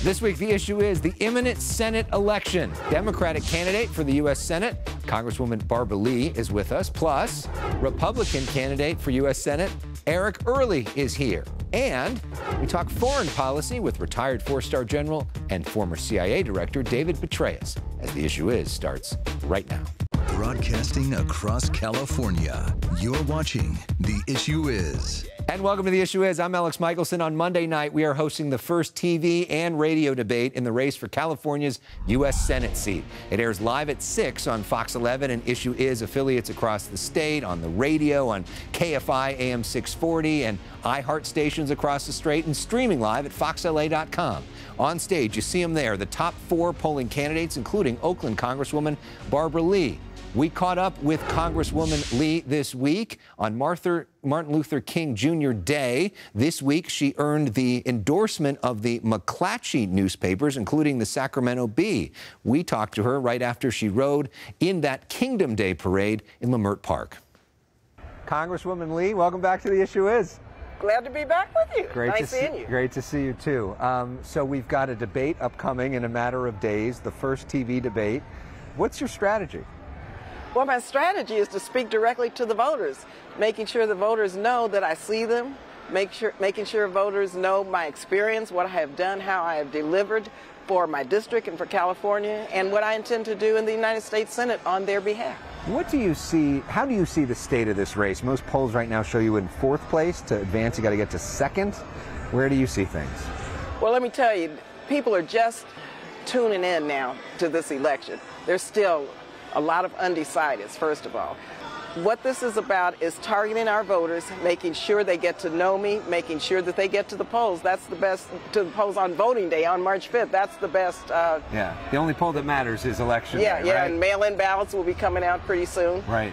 This week, the issue is the imminent Senate election. Democratic candidate for the U.S. Senate, Congresswoman Barbara Lee, is with us. Plus, Republican candidate for U.S. Senate, Eric Early, is here. And we talk foreign policy with retired Four-Star General and former CIA Director David Petraeus, as the issue is starts right now. Broadcasting across California, you're watching The Issue Is. And welcome to The Issue Is. I'm Elex Michelson. On Monday night, we are hosting the first TV and radio debate in the race for California's U.S. Senate seat. It airs live at 6 on Fox 11 and Issue Is affiliates across the state, on the radio, on KFI AM 640, and iHeart stations across the state, and streaming live at foxla.com. On stage, you see them there, the top 4 polling candidates, including Oakland Congresswoman Barbara Lee. We caught up with Congresswoman Lee this week on Martin Luther King Jr. Day. This week, she earned the endorsement of the McClatchy newspapers, including the Sacramento Bee. We talked to her right after she rode in that Kingdom Day parade in Leimert Park. Congresswoman Lee, welcome back to The Issue Is. Glad to be back with you. Nice seeing you. Great to see you, too. So we've got a debate upcoming in a matter of days, the first TV debate. What's your strategy? Well, my strategy is to speak directly to the voters, making sure the voters know that I see them, making sure voters know my experience, what I have done, how I have delivered for my district and for California, and what I intend to do in the United States Senate on their behalf. What do you see, how do you see the state of this race? Most polls right now show you in 4th place. To advance, you got to get to 2nd. Where do you see things? Well, let me tell you, people are just tuning in now to this election. There's still a lot of undecideds, first of all. What this is about is targeting our voters, making sure they get to know me, making sure that they get to the polls. That's the best, to the polls on voting day on March 5th. That's the best. Yeah, the only poll that matters is election day, right? And mail-in ballots will be coming out pretty soon. Right.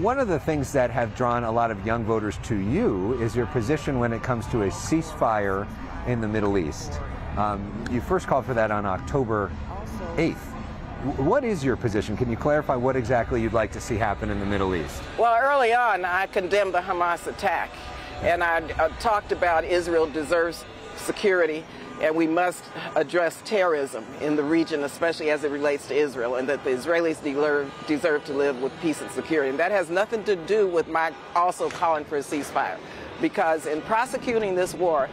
One of the things that have drawn a lot of young voters to you is your position when it comes to a ceasefire in the Middle East. You first called for that on October 8th. What is your position? Can you clarify what exactly you'd like to see happen in the Middle East? Well, early on, I condemned the Hamas attack, and I talked about Israel deserves security, and we must address terrorism in the region, especially as it relates to Israel, and that the Israelis deserve to live with peace and security. And that has nothing to do with my also calling for a ceasefire, because in prosecuting this war,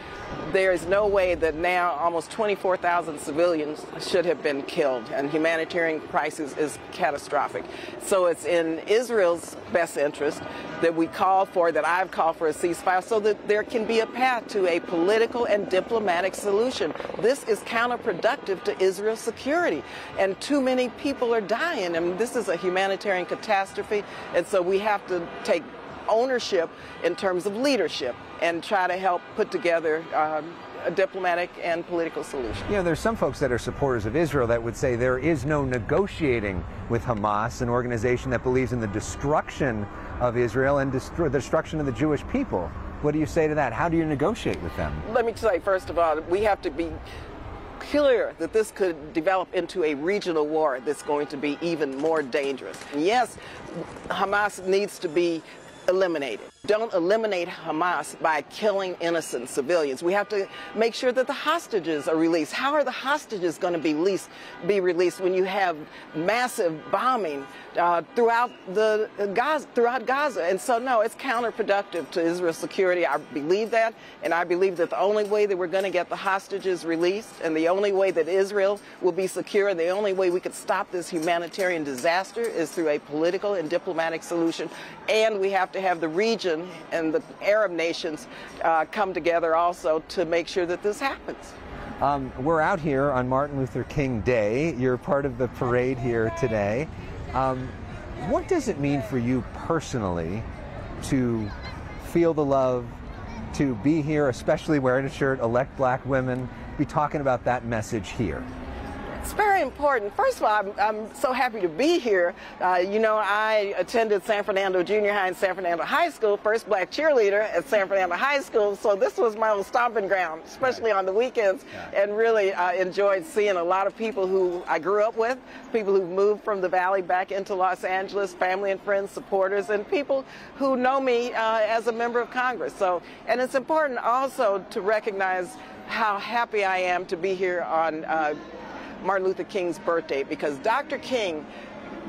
there is no way that now almost 24,000 civilians should have been killed, and humanitarian crisis is catastrophic. So it's in Israel's best interest that we call for, that I've called for a ceasefire, so that there can be a path to a political and diplomatic solution. This is counterproductive to Israel's security, and too many people are dying. I mean, this is a humanitarian catastrophe, and so we have to take ownership in terms of leadership and try to help put together a diplomatic and political solution. You know, there's some folks that are supporters of Israel that would say there is no negotiating with Hamas, an organization that believes in the destruction of Israel and the destruction of the Jewish people. What do you say to that? How do you negotiate with them? Let me say, first of all, we have to be clear that this could develop into a regional war that's going to be even more dangerous. And yes, Hamas needs to be eliminated. Don't eliminate Hamas by killing innocent civilians. We have to make sure that the hostages are released. How are the hostages going to be released when you have massive bombing throughout Gaza? And so, no, it's counterproductive to Israel's security. I believe that, and I believe that the only way that we're going to get the hostages released, and the only way that Israel will be secure, and the only way we could stop this humanitarian disaster is through a political and diplomatic solution. And we have to have the region and the Arab nations come together also to make sure that this happens. We're out here on Martin Luther King Day. You're part of the parade here today. What does it mean for you personally to feel the love, to be here, especially wearing a shirt, elect black women, be talking about that message here? It's very very important. First of all, I'm so happy to be here. You know, I attended San Fernando Junior High and San Fernando High School, first black cheerleader at San Fernando High School, so this was my old stomping ground, especially on the weekends, and really enjoyed seeing a lot of people who I grew up with, people who moved from the Valley back into Los Angeles, family and friends, supporters, and people who know me as a member of Congress. So, and it's important also to recognize how happy I am to be here on Martin Luther King's birthday, because Dr. King,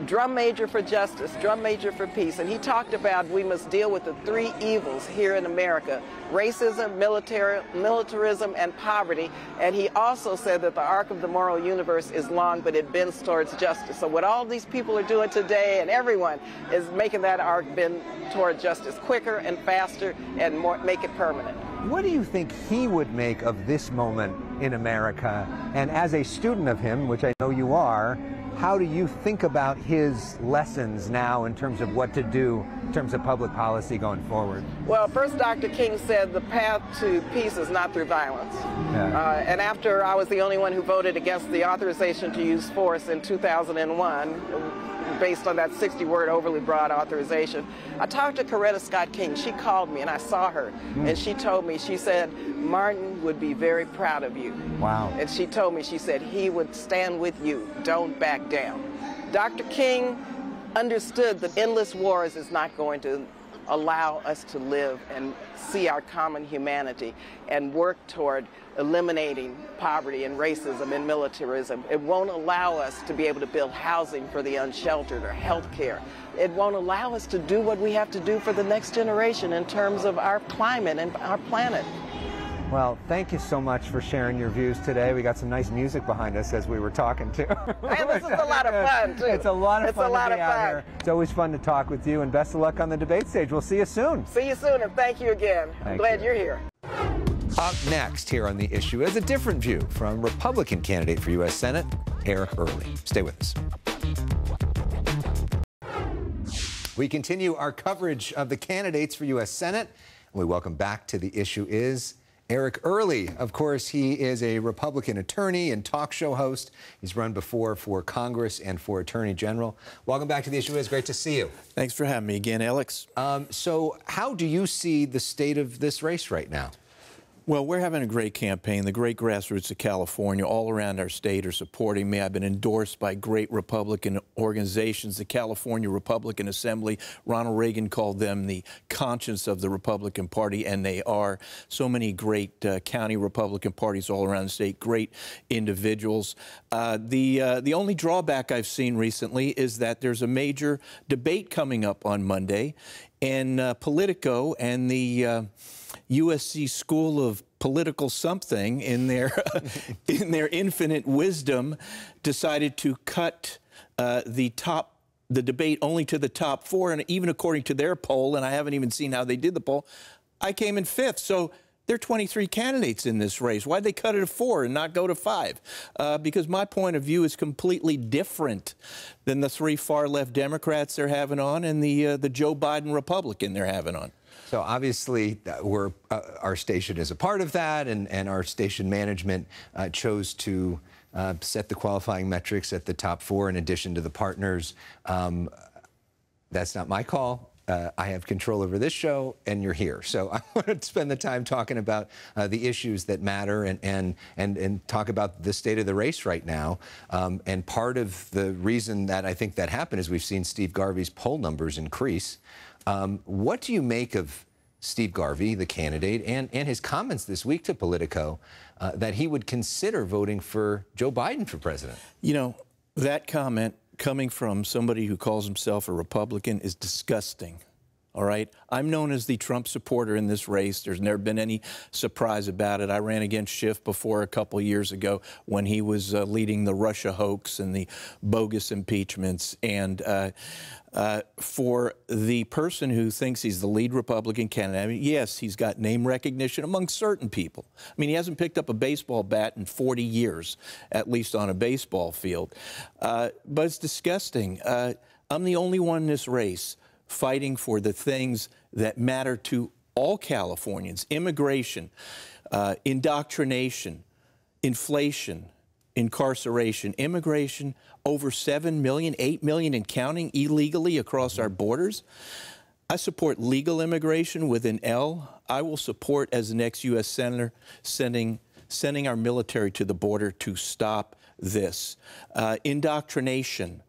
drum major for justice, drum major for peace, and he talked about we must deal with the three evils here in America: racism, militarism, and poverty. And he also said that the arc of the moral universe is long, but it bends towards justice. So what all these people are doing today, and everyone, is making that arc bend toward justice quicker and faster and more, make it permanent. What do you think he would make of this moment in America? And as a student of him, which I know you are, how do you think about his lessons now in terms of what to do in terms of public policy going forward? Well, first, Dr. King said the path to peace is not through violence. And after I was the only one who voted against the authorization to use force in 2001, based on that 60-word overly broad authorization, I talked to Coretta Scott King. She called me and I saw her, and she told me, she said, Martin would be very proud of you. Wow. And she told me, she said, he would stand with you. Don't back down. Dr. King understood that endless wars is not going to allow us to live and see our common humanity and work toward eliminating poverty and racism and militarism. It won't allow us to be able to build housing for the unsheltered or health care. It won't allow us to do what we have to do for the next generation in terms of our climate and our planet. Well, thank you so much for sharing your views today. We got some nice music behind us as we were talking, too. And this is a lot of fun, too. It's a lot of fun to be out fun. here. It's always fun to talk with you, and best of luck on the debate stage. We'll see you soon. See you soon, and thank you again. I'm glad you're here. Up next here on The Issue is a different view from Republican candidate for U.S. Senate, Eric Early. Stay with us. We continue our coverage of the candidates for U.S. Senate, and we welcome back to The Issue is Eric Early. Of course, he is a Republican attorney and talk show host. He's run before for Congress and for Attorney General. Welcome back to The Issue is. Great to see you. Thanks for having me again, Alex. So how do you see the state of this race right now? Well, we're having a great campaign. The great grassroots of California all around our state are supporting me. I've been endorsed by great Republican organizations, the California Republican Assembly. Ronald Reagan called them the conscience of the Republican Party, and they are. So many great county Republican parties all around the state, great individuals. The only drawback I've seen recently is that there's a major debate coming up on Monday, and Politico and the USC School of Political Something, in their in their infinite wisdom, decided to cut the debate only to the top 4, and even according to their poll, and I haven't even seen how they did the poll, I came in 5th. So there are 23 candidates in this race. Why'd they cut it to 4 and not go to 5? Because my point of view is completely different than the 3 far-left Democrats they're having on and the Joe Biden Republican they're having on. So obviously, our station is a part of that, and our station management chose to set the qualifying metrics at the top 4 in addition to the partners. That's not my call. I have control over this show, and you're here. So I want to spend the time talking about the issues that matter and talk about the state of the race right now. And part of the reason that I think that happened is we've seen Steve Garvey's poll numbers increase. What do you make of Steve Garvey, the candidate, and his comments this week to Politico that he would consider voting for Joe Biden for president? You know, that comment coming from somebody who calls himself a Republican is disgusting. All right? I'm known as the Trump supporter in this race. There's never been any surprise about it. I ran against Schiff before a couple years ago when he was leading the Russia hoax and the bogus impeachments. And for the person who thinks he's the lead Republican candidate, I mean, yes, he's got name recognition among certain people. I mean, he hasn't picked up a baseball bat in 40 years, at least on a baseball field. But it's disgusting. I'm the only one in this race fighting for the things that matter to all Californians: immigration, indoctrination, inflation, incarceration, immigration, over 7 million, 8 million and counting illegally across our borders. I support legal immigration with an L. I will support, as the next U.S. Senator, sending our military to the border to stop this. Indoctrination.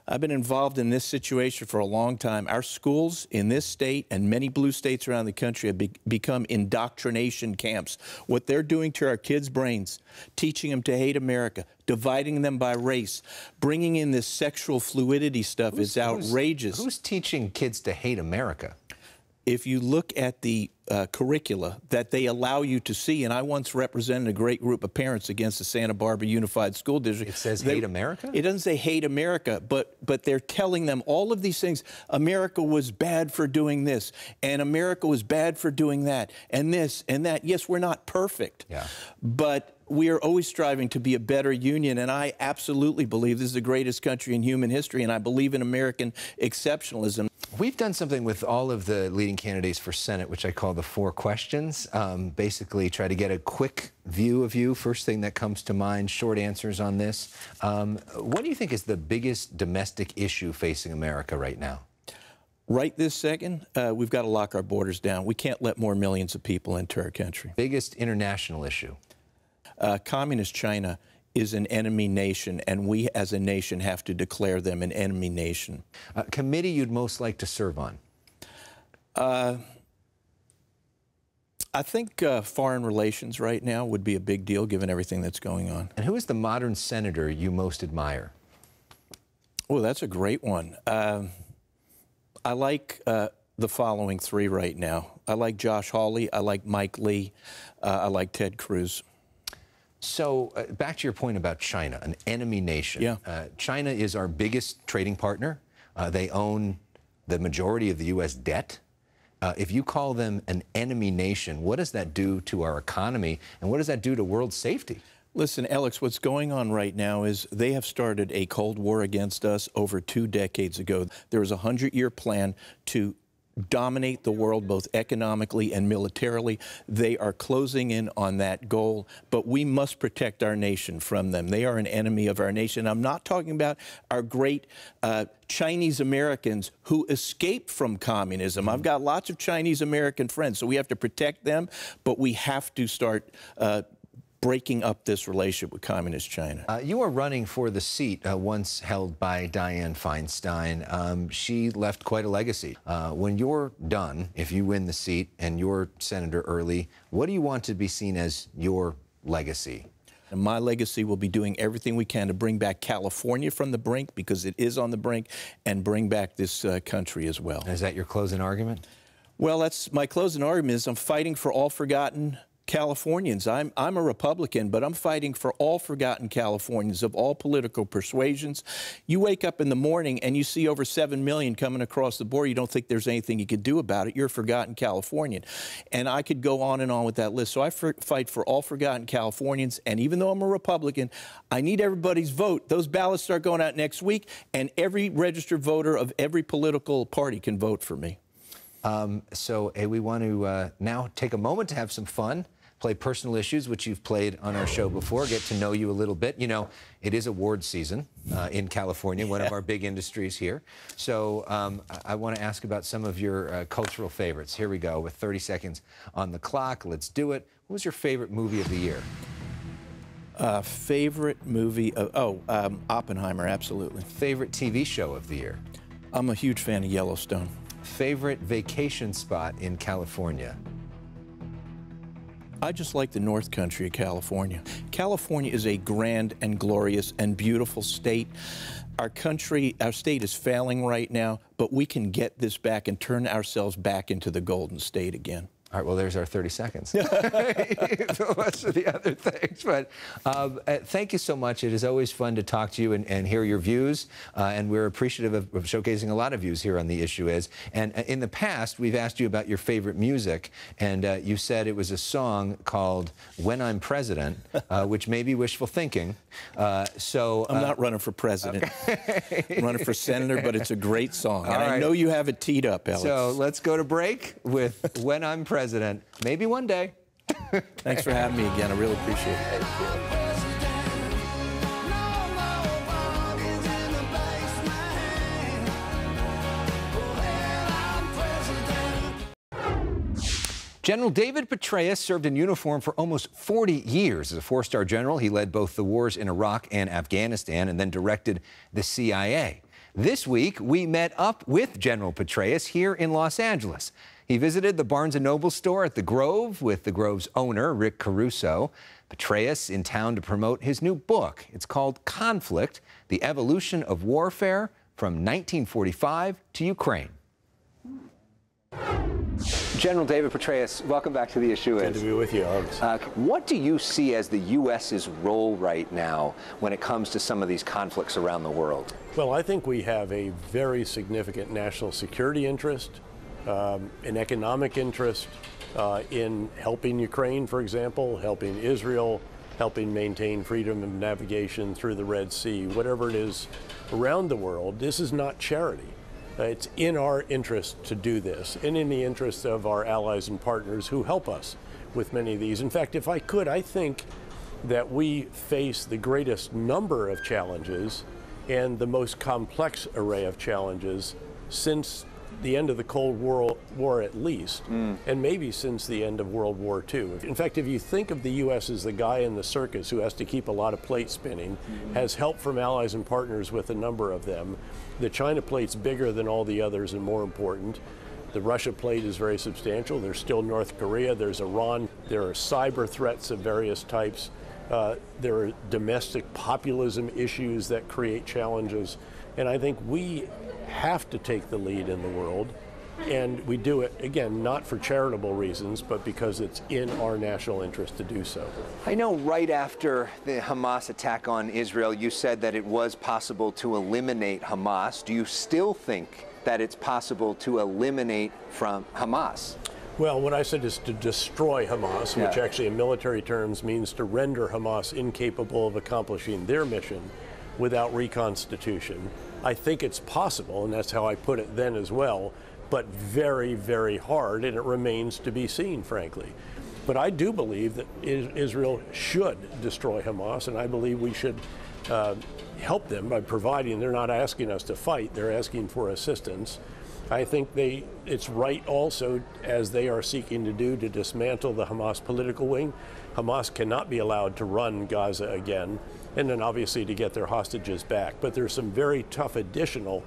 I've been involved in this situation for a long time. Our schools in this state and many blue states around the country have become indoctrination camps. What they're doing to our kids' brains, teaching them to hate America, dividing them by race, bringing in this sexual fluidity stuff is outrageous. Who's teaching kids to hate America? If you look at the curricula that they allow you to see, and I once represented a great group of parents against the Santa Barbara Unified School District. It says hate America? It doesn't say hate America, but they're telling them all of these things. America was bad for doing this, and America was bad for doing that, and this and that. Yes, we're not perfect, but we are always striving to be a better union, and I absolutely believe this is the greatest country in human history, and I believe in American exceptionalism. We've done something with all of the leading candidates for Senate, which I call the 4 questions. Basically, try to get a quick view of you. First thing that comes to mind, short answers on this. What do you think is the biggest domestic issue facing America right now? Right this second, we've got to lock our borders down. We can't let more millions of people into our country. Biggest international issue? Communist China is an enemy nation, and we as a nation have to declare them an enemy nation. Committee you'd most like to serve on? I think foreign relations right now would be a big deal given everything that's going on. And who is the modern senator you most admire? Oh, that's a great one. I like the following 3 right now. I like Josh Hawley, I like Mike Lee, I like Ted Cruz. So back to your point about China, an enemy nation. Yeah. China is our biggest trading partner. They own the majority of the U.S. debt. If you call them an enemy nation, what does that do to our economy, and what does that do to world safety? Listen, Elex, what's going on right now is they have started a Cold War against us over 2 decades ago. There was a 100-year plan to dominate the world both economically and militarily. They are closing in on that goal, but we must protect our nation from them. They are an enemy of our nation. I'm not talking about our great Chinese Americans who escaped from communism. I've got lots of Chinese American friends, so we have to protect them, but we have to start breaking up this relationship with Communist China. You are running for the seat once held by Dianne Feinstein. She left quite a legacy. When you're done, if you win the seat and you're Senator Early, what do you want to be seen as your legacy? And my legacy will be doing everything we can to bring back California from the brink, because it is on the brink, and bring back this country as well. Is that your closing argument? Well, that's my closing argument. Is I'm fighting for all forgotten Californians. I'm a Republican, but I'm fighting for all forgotten Californians of all political persuasions. You wake up in the morning and you see over 7 million coming across the border. You don't think there's anything you could do about it. You're a forgotten Californian. And I could go on and on with that list. So I fight for all forgotten Californians. And even though I'm a Republican, I need everybody's vote. Those ballots start going out next week, and every registered voter of every political party can vote for me. We want to now take a moment to have some fun, play personal issues, which you've played on our show before, get to know you a little bit. You know, it is award season in California, one of our big industries here. So I want to ask about some of your cultural favorites. Here we go with 30 seconds on the clock. Let's do it. What was your favorite movie of the year? Favorite movie? Oppenheimer, absolutely. Favorite TV show of the year? I'm a huge fan of Yellowstone. Favorite vacation spot in California? I just like the North Country of California. California is a grand and glorious and beautiful state. Our state is failing right now, but we can get this back and turn ourselves back into the Golden State again. All right, well, there's our 30 seconds. The rest of the other things. But thank you so much. It is always fun to talk to you and hear your views. And we're appreciative of showcasing a lot of views here on The Issue Is. And in the past, we've asked you about your favorite music. And you said it was a song called When I'm President, which may be wishful thinking. I'm not running for president. Okay. I'm running for senator, but it's a great song. And right. I know you have it teed up, Alex. So let's go to break with When I'm President. Maybe one day. Thanks for having me again. I really appreciate it. Thank you. General David Petraeus served in uniform for almost 40 years. As a four-star general, he led both the wars in Iraq and Afghanistan and then directed the CIA. This week, we met up with General Petraeus here in Los Angeles. He visited the Barnes & Noble store at the Grove with the Grove's owner, Rick Caruso. Petraeus in town to promote his new book. It's called Conflict: The Evolution of Warfare from 1945 to Ukraine. General David Petraeus, welcome back to The Issue Is. Good to be with you, Alex. What do you see as the U.S.'s role right now when it comes to some of these conflicts around the world? Well, I think we have a very significant national security interest, an economic interest in helping Ukraine, for example, helping Israel, helping maintain freedom of navigation through the Red Sea, whatever it is around the world. This is not charity. It's in our interest to do this, and in the interest of our allies and partners who help us with many of these. In fact, if I could, I think that we face the greatest number of challenges and the most complex array of challenges since the end of the Cold War at least, and maybe since the end of World War II. In fact, if you think of the U.S. as the guy in the circus who has to keep a lot of plates spinning, has help from allies and partners with a number of them. The China plate's bigger than all the others and more important. The Russia plate is very substantial. There's still North Korea, there's Iran, there are cyber threats of various types. There are domestic populism issues that create challenges. And I think we have to take the lead in the world. And we do it, again, not for charitable reasons, but because it's in our national interest to do so. I know right after the Hamas attack on Israel, you said that it was possible to eliminate Hamas. Do you still think that it's possible to eliminate from Hamas? Well, what I said is to destroy Hamas, which actually in military terms means to render Hamas incapable of accomplishing their mission without reconstitution. I think it's possible, and that's how I put it then as well, but very, very hard, and it remains to be seen, frankly. But I do believe that Israel should destroy Hamas, and I believe we should help them by providing. They're not asking us to fight, they're asking for assistance. I think it's right also, as they are seeking to do, to dismantle the Hamas political wing. Hamas cannot be allowed to run Gaza again, and then obviously to get their hostages back. But there's some very tough additional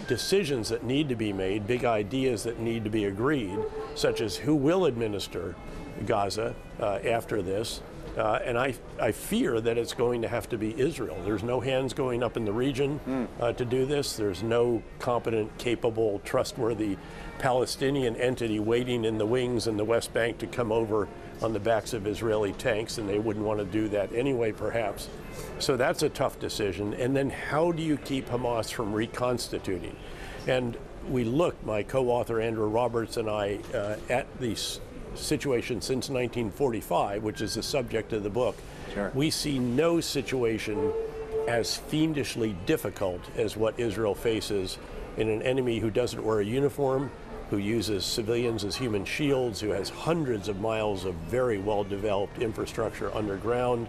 decisions that need to be made, big ideas that need to be agreed, such as who will administer Gaza after this. And I fear that it's going to have to be Israel. There's no hands going up in the region to do this. There's no competent, capable, trustworthy Palestinian entity waiting in the wings in the West Bank to come over on the backs of Israeli tanks, and they wouldn't want to do that anyway, perhaps. So that's a tough decision. And then how do you keep Hamas from reconstituting? And we looked, my co-author Andrew Roberts and I, at the situation since 1945, which is the subject of the book. Sure. We see no situation as fiendishly difficult as what Israel faces in an enemy who doesn't wear a uniform, who uses civilians as human shields, who has hundreds of miles of very well-developed infrastructure underground,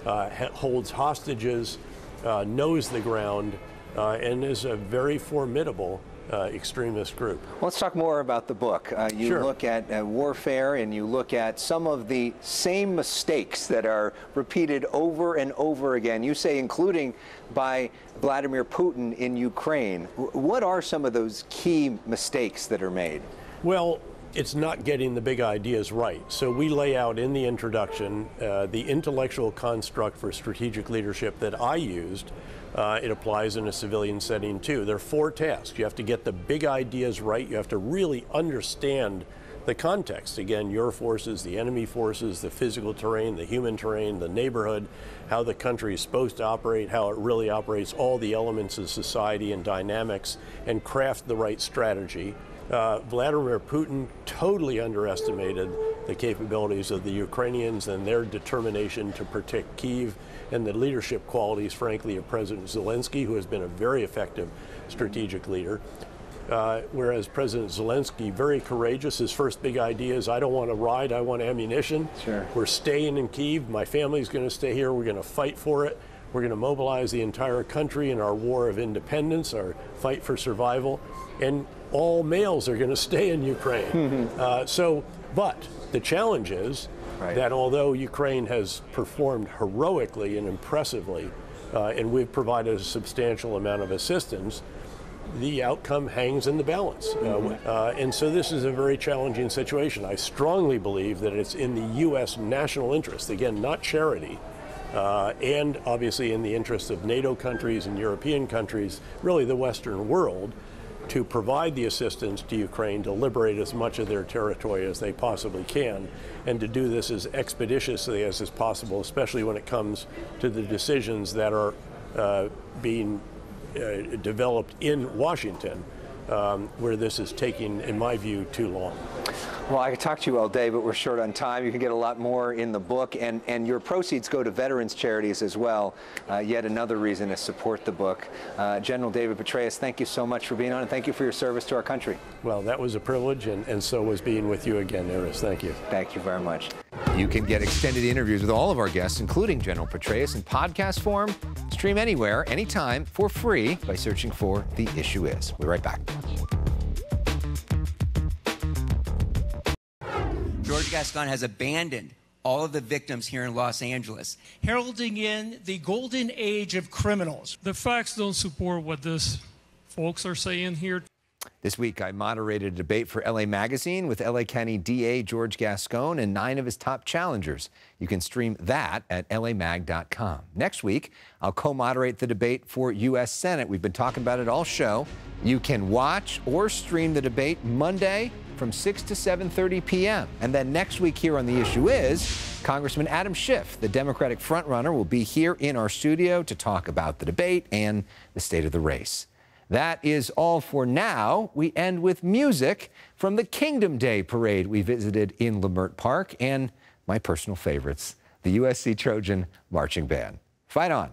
holds hostages, knows the ground, and is a very formidable extremist group. Let's talk more about the book. You Sure. look at warfare, and you look at some of the same mistakes that are repeated over and over again. You say including by Vladimir Putin in Ukraine. What are some of those key mistakes that are made? Well, it's not getting the big ideas right. So we lay out in the introduction the intellectual construct for strategic leadership that I used. It applies in a civilian setting too. There are 4 tasks. You have to get the big ideas right. You have to really understand the context. Again, your forces, the enemy forces, the physical terrain, the human terrain, the neighborhood, how the country is supposed to operate, how it really operates, all the elements of society and dynamics, and craft the right strategy. Vladimir Putin totally underestimated the capabilities of the Ukrainians and their determination to protect Kyiv, and the leadership qualities, frankly, of President Zelensky, who has been a very effective strategic leader. Whereas President Zelensky, very courageous, his first big idea is, I don't want to ride, I want ammunition. Sure. We're staying in Kyiv, my family's going to stay here, we're going to fight for it. We're going to mobilize the entire country in our war of independence, our fight for survival, and all males are going to stay in Ukraine. But the challenge is that although Ukraine has performed heroically and impressively, and we've provided a substantial amount of assistance, the outcome hangs in the balance. And so this is a very challenging situation. I strongly believe that it's in the U.S. national interest, again, not charity, and obviously in the interest of NATO countries and European countries, really the Western world, to provide the assistance to Ukraine to liberate as much of their territory as they possibly can, and to do this as expeditiously as is possible, especially when it comes to the decisions that are being developed in Washington, where this is taking, in my view, too long. Well, I could talk to you all day, but we're short on time. You can get a lot more in the book, and your proceeds go to veterans charities as well. Yet another reason to support the book. General David Petraeus, thank you so much for being on, and thank you for your service to our country. Well, that was a privilege, and so was being with you again, Eris. Thank you. Thank you very much. You can get extended interviews with all of our guests, including General Petraeus, in podcast form. Stream anywhere, anytime, for free by searching for The Issue Is. We'll be right back. George Gascon has abandoned all of the victims here in Los Angeles, heralding in the golden age of criminals. The facts don't support what these folks are saying here. This week, I moderated a debate for LA Magazine with LA County DA George Gascon and 9 of his top challengers. You can stream that at lamag.com. Next week, I'll co-moderate the debate for U.S. Senate. We've been talking about it all show. You can watch or stream the debate Monday from 6 to 7:30 p.m. And then next week here on The Issue Is, Congressman Adam Schiff, the Democratic frontrunner, will be here in our studio to talk about the debate and the state of the race. That is all for now. We end with music from the Kingdom Day parade we visited in Leimert Park and my personal favorites, the USC Trojan Marching Band. Fight on.